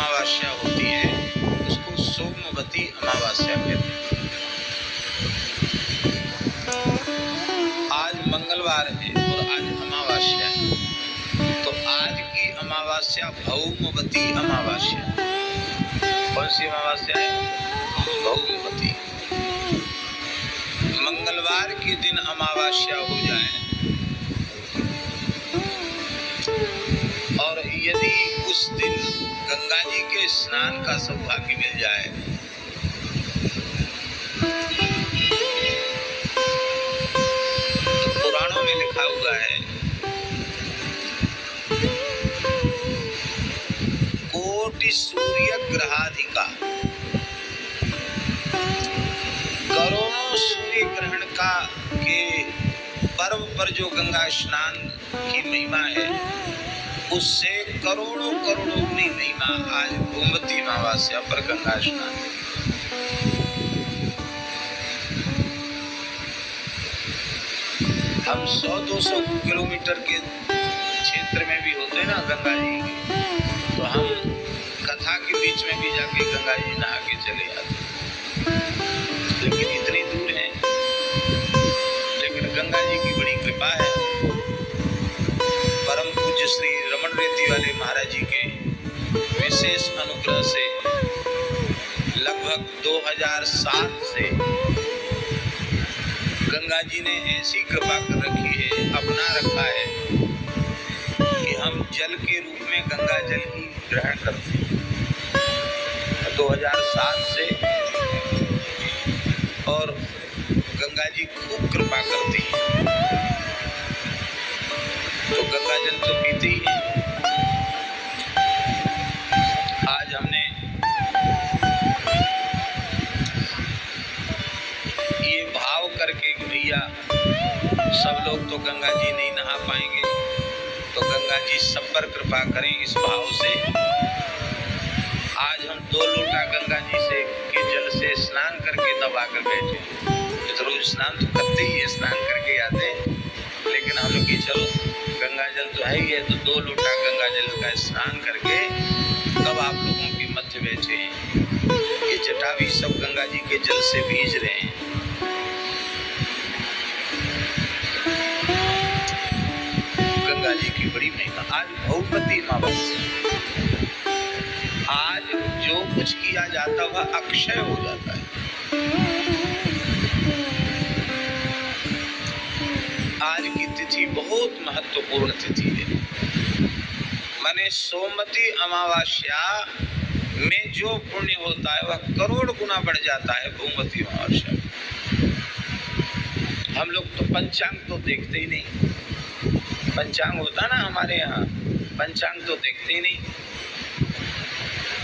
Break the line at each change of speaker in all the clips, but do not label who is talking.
अमावस्या होती है उसको सोमवती अमावस्या कहते हैं। आज मंगलवार है और आज अमावस्या है, तो आज की अमावस्या भौमवती अमावस्या। कौन सी अमावस्या है? भौमवती। मंगलवार के दिन अमावस्या हो जाए और यदि उस दिन गंगा जी के स्नान का सौभाग्य मिल जाए तो पुराणों में लिखा हुआ है कोटि सूर्य ग्रहाधिका, करोड़ों सूर्य ग्रहण का के पर्व पर जो गंगा स्नान की महिमा है उससे करोड़ों करोड़ों गुनी महिमा आज भौमवती अमावस्या पर गंगा स्नान। हम 100-200 किलोमीटर के क्षेत्र में भी होते हैं ना गंगा जी के, तो हम कथा के बीच में भी जाके गंगा जी नहा के चले आते, लेकिन इतनी दूर है, लेकिन गंगा जी की बड़ी कृपा है। परम पूज्य श्री रमन रेती वाले महाराज जी के विशेष अनुग्रह से लगभग 2007 से गंगा जी ने ऐसी कृपा कर रखी है, अपना रखा है कि हम जल के रूप में गंगा जल ही ग्रहण करते हैं 2007 से, और गंगा जी खूब कृपा करती हैं, तो गंगा जल तो पीते ही हैं। आज हमने ये भाव करके कि भैया सब लोग तो गंगा जी नहीं नहा पाएंगे, तो गंगा जी सब पर कृपा करें, इस भाव से आज हम 2 लोटा गंगा जी से के जल से स्नान करके तब आकर बैठे। तो रोज स्नान तो करते ही है, स्नान करके आते हैं, लेकिन हम लोग की चलो गंगा जल तो है ही है, तो 2 लोटा गंगा जल का स्नान करके तब आप लोगों के मध्य बैठे हैं। ये जटा भी सब गंगा जी के जल से भीज रहे हैं। गंगा जी की बड़ी महिमा। आज भौमवती अमावस्या, आज जो कुछ किया जाता वह अक्षय हो जाता है। आज की तिथि बहुत महत्वपूर्ण तिथि है, माने सोमवती अमावस्या में जो पुण्य होता है वह करोड़ गुना बढ़ जाता है भौमवती अमावस्या। हम लोग तो पंचांग तो देखते ही नहीं, पंचांग होता ना हमारे यहाँ, पंचांग तो देखते ही नहीं,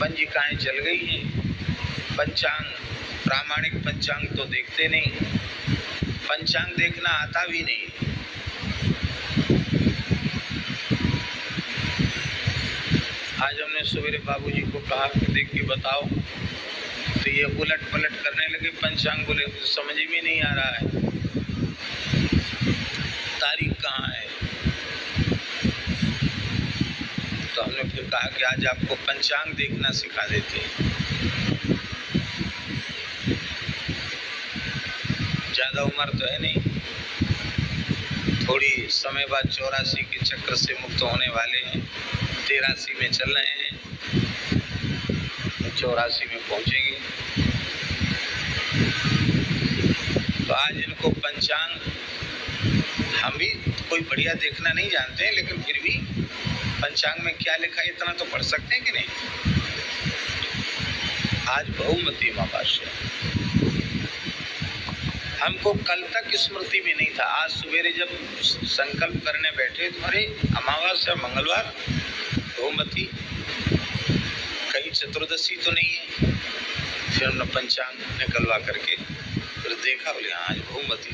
पंजिकाएं चल गई हैं, पंचांग प्रामाणिक पंचांग तो देखते नहीं, पंचांग देखना आता भी नहीं। आज हमने सवेरे बाबूजी को कहा कि देख के बताओ, तो ये उलट पलट करने लगे पंचांग, बोले समझ में नहीं आ रहा है तारीख कहाँ है। तो हमने फिर कहा कि आज आपको पंचांग देखना सिखा देते हैं। ज़्यादा उम्र तो है नहीं, थोड़ी समय बाद 84 के चक्र से मुक्त होने वाले हैं, 83 में चल रहे हैं, 84 में पहुंचेंगे। तो आज इनको पंचांग, हम भी कोई बढ़िया देखना नहीं जानते हैं, लेकिन फिर भी पंचांग में क्या लिखा है इतना तो पढ़ सकते हैं कि नहीं। आज भौमवती अमावस्या, हमको कल तक स्मृति में नहीं था, आज सवेरे जब संकल्प करने बैठे तो अरे अमावस्या मंगलवार भौमवती, कहीं चतुर्दशी तो नहीं है। फिर हमने पंचांग निकलवा करके फिर देखा, बोले आज भौमवती।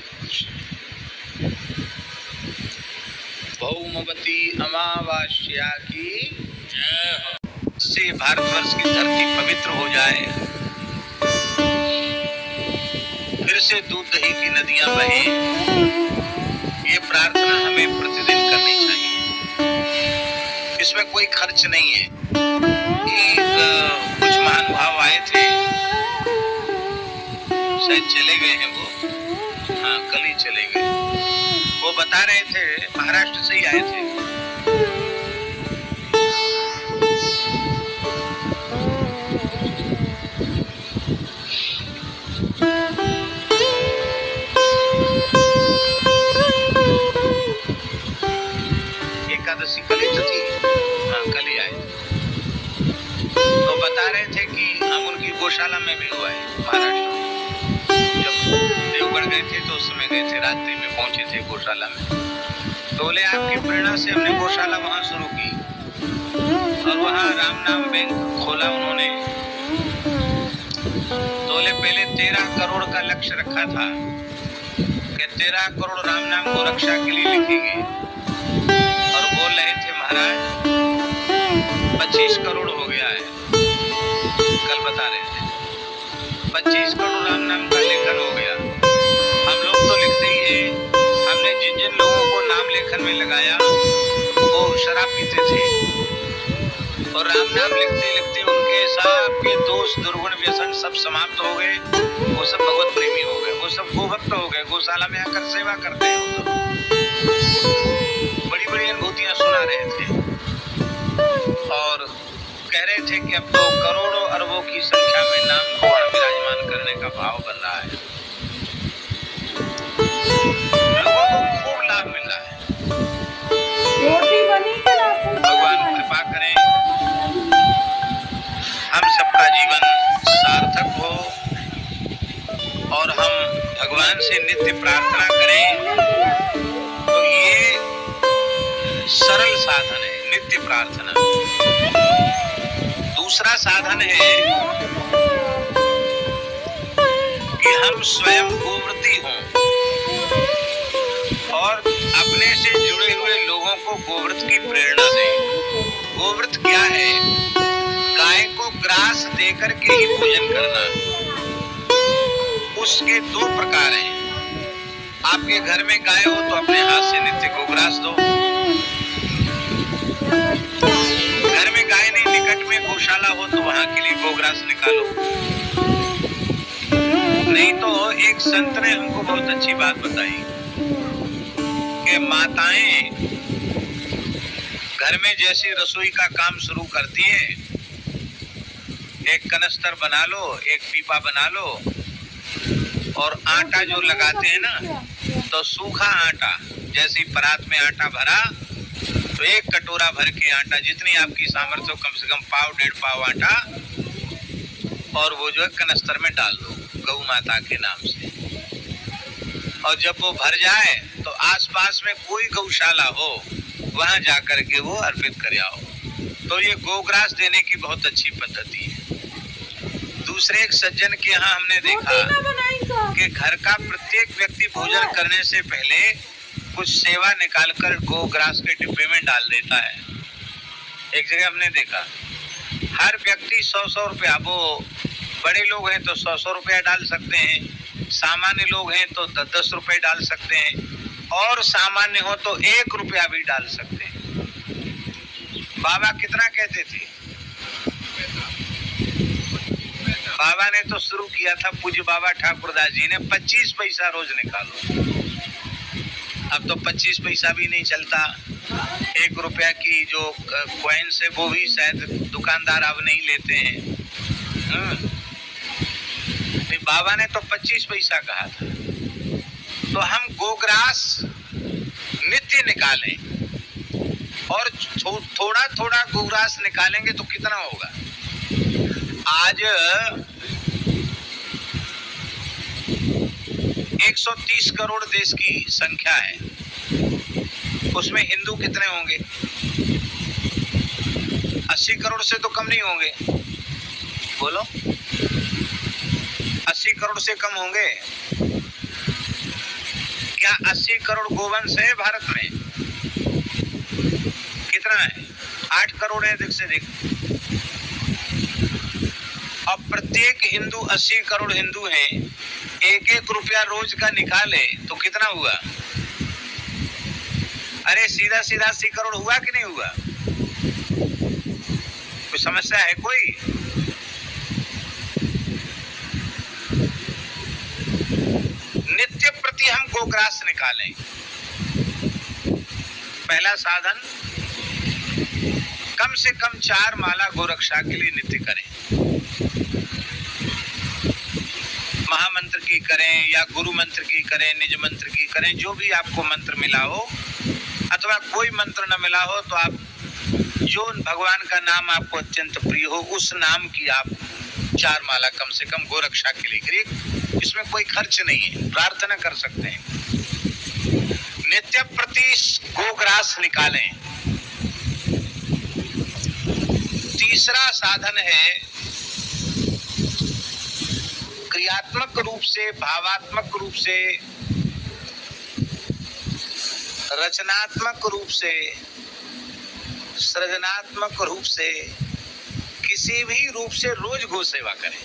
भौमवती अमावस्या की जय से भारतवर्ष की धरती पवित्र हो जाए, फिर से दूध दही की नदियां बहे, ये प्रार्थना हमें प्रतिदिन करनी चाहिए। इसमें कोई खर्च नहीं है। एक वो बता रहे थे, महाराष्ट्र से ही आए थे। एकादशी कल ही तो थी, हाँ कल ही आए थे। तो बता रहे थे कि हम उनकी गौशाला में भी हुआ है महाराष्ट्र में। जब देवगढ़ गए थे तो उस समय गए थे, रात्रि में पहुंचे थे गौशाला में। तो बोले आपकी प्रेरणा से हमने गौशाला वहां शुरू की और वहां राम नाम बैंक खोला उन्होंने। तो बोले पहले 13 करोड़ का लक्ष्य रखा था कि 13 करोड़ राम नाम को रक्षा के लिए लिखेंगे और बोल रहे थे महाराज 25 करोड़ हो गया है। कल बता रहे थे 25 करोड़ राम नाम का लेखन हो गया। हम लोग तो लिखते ही हैं। हमने जिन जिन लोगों को नाम लेखन में लगाया वो शराब पीते थे और राम नाम लिखते लिखते उनके सबके दोष दुर्गुण व्यसन सब समाप्त हो गए। वो सब भगवत प्रेमी हो गए, वो सब गोभक्त हो गए, गौशाला में आकर सेवा करते हैं। वो तो बड़ी बड़ी अनुभूतियां सुना रहे थे और कह रहे थे कि अब तो करोड़ों अरबों की संख्या में नाम को विराजमान करने का भाव बन रहा है। लोगों को खूब लाभ मिल रहा है। भगवान कृपा करें, हम सबका जीवन सार्थक हो और हम भगवान से नित्य प्रार्थना करें। तो ये सरल साधन है नित्य प्रार्थना। दूसरा साधन है कि हम स्वयं गोव्रती हों और अपने से जुड़े हुए लोगों को गोव्रत की प्रेरणा दें। गोव्रत क्या है? गाय को ग्रास देकर के ही भोजन करना। उसके 2 प्रकार हैं। आपके घर में गाय हो तो अपने हाथ से नित्य गोग्रास दो। घर में गाय नहीं, निकट में गौशाला हो तो वहां के लिए गोग्रास निकालो। नहीं तो एक संत ने हमको बहुत अच्छी बात बताई कि माताएं घर में जैसे रसोई का काम शुरू करती हैं, एक कनस्तर बना लो, एक पीपा बना लो और आटा जो लगाते हैं ना, तो सूखा आटा, जैसे परात में आटा भरा तो 1 कटोरा भर के आटा, जितनी आपकी सामर्थ्य हो, कम से कम पाव 1.5 पाव आटा, और वो जो है कनस्तर में डाल दो गौ माता के नाम से। और जब वो भर जाए तो आसपास में कोई गौशाला हो वहां जाकर के वो अर्पित कर आओ। तो ये गोग्रास देने की बहुत अच्छी पद्धति है। दूसरे एक सज्जन के यहाँ हमने देखा कि घर का प्रत्येक व्यक्ति भोजन करने से पहले कुछ सेवा निकालकर गोग्रास के डिब्बे में डाल देता है। एक जगह हमने देखा हर व्यक्ति 100-100 रुपया, वो बड़े लोग हैं तो 100-100 रुपया डाल सकते हैं, सामान्य लोग हैं तो 10-10 रुपये डाल सकते हैं और सामान्य हो तो 1 रुपया भी डाल सकते हैं। बाबा कितना कहते थे? बाबा ने तो शुरू किया था, पूज्य बाबा ठाकुरदास जी ने 25 पैसा रोज निकालो। अब तो 25 पैसा भी नहीं चलता। 1 रुपया की जो कॉइन्स है वो भी शायद दुकानदार अब नहीं लेते हैं। बाबा ने तो 25 पैसा कहा था। तो हम गोग्रास नित्य निकालें और थोड़ा थोड़ा गोग्रास निकालेंगे तो कितना होगा? आज 130 करोड़ देश की संख्या है, उसमें हिंदू कितने होंगे? 80 करोड़ से तो कम नहीं होंगे। बोलो, 80 करोड़ से कम होंगे क्या? 80 करोड़ गोवंश है भारत में। कितना है? 8 करोड़ है, देख से देख। अब प्रत्येक हिंदू 80 करोड़ हिंदू हैं, 1-1 रुपया रोज का निकाले तो कितना हुआ? अरे सीधा सीधा 80 करोड़ हुआ कि नहीं हुआ? कोई समस्या है कोई? नित्य प्रति हम गोग्रास निकालें। पहला साधन, कम से कम 4 माला गोरक्षा के लिए नित्य करें। महामंत्र की करें या गुरु मंत्र की करें, निज मंत्र की करें, जो भी आपको मंत्र मिला हो, अथवा कोई मंत्र न मिला हो तो आप जो भगवान का नाम आपको अत्यंत प्रिय हो उस नाम की आप 4 माला कम से कम गोरक्षा के लिए करिए। इसमें कोई खर्च नहीं है, प्रार्थना कर सकते हैं। नित्य प्रति गोग्रास निकालें। तीसरा साधन है क्रियात्मक रूप से, भावात्मक रूप से, रचनात्मक रूप से, सृजनात्मक रूप से, किसी भी रूप से रोज गो सेवा करें।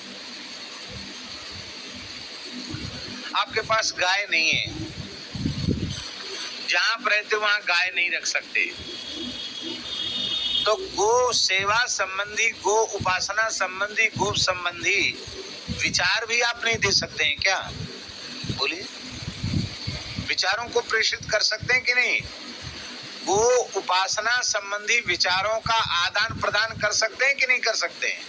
आपके पास गाय नहीं है, जहां आप रहते वहां गाय नहीं रख सकते, तो गो सेवा संबंधी, गो उपासना संबंधी, गो संबंधी विचार भी आप नहीं दे सकते हैं क्या? बोलिए, विचारों को प्रेषित कर सकते हैं कि नहीं? गो उपासना संबंधी विचारों का आदान प्रदान कर सकते हैं कि नहीं कर सकते हैं?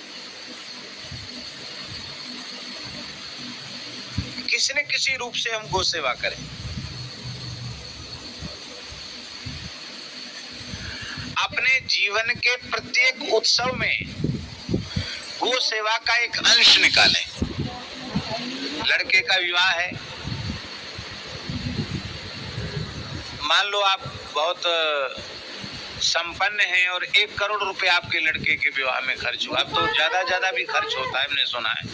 किसी न किसी रूप से हम गो सेवा करें। अपने जीवन के प्रत्येक उत्सव में गो सेवा का एक अंश निकालें। लड़के का विवाह है, मान लो आप बहुत संपन्न हैं और 1 करोड़ रुपए आपके लड़के के विवाह में खर्च हुआ। अब तो ज्यादा भी खर्च होता है, हमने सुना है,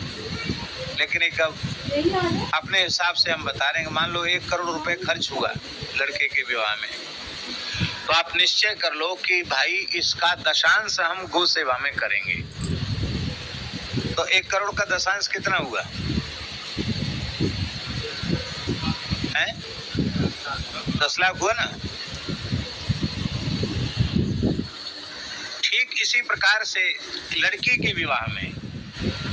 लेकिन एक अपने हिसाब से हम बता रहे हैं। मान लो 1 करोड़ रुपए खर्च हुआ लड़के के विवाह में, तो आप निश्चय कर लो कि भाई इसका दशांश हम गो सेवा में करेंगे। तो 1 करोड़ का दशांश कितना हुआ है? 10 लाख हुआ ना। ठीक इसी प्रकार से लड़की के विवाह में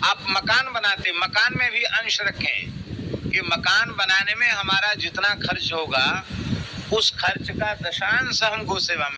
आप मकान बनाते, मकान में भी अंश रखें कि मकान बनाने में हमारा जितना खर्च होगा उस खर्च का दशांश हम गो सेवा में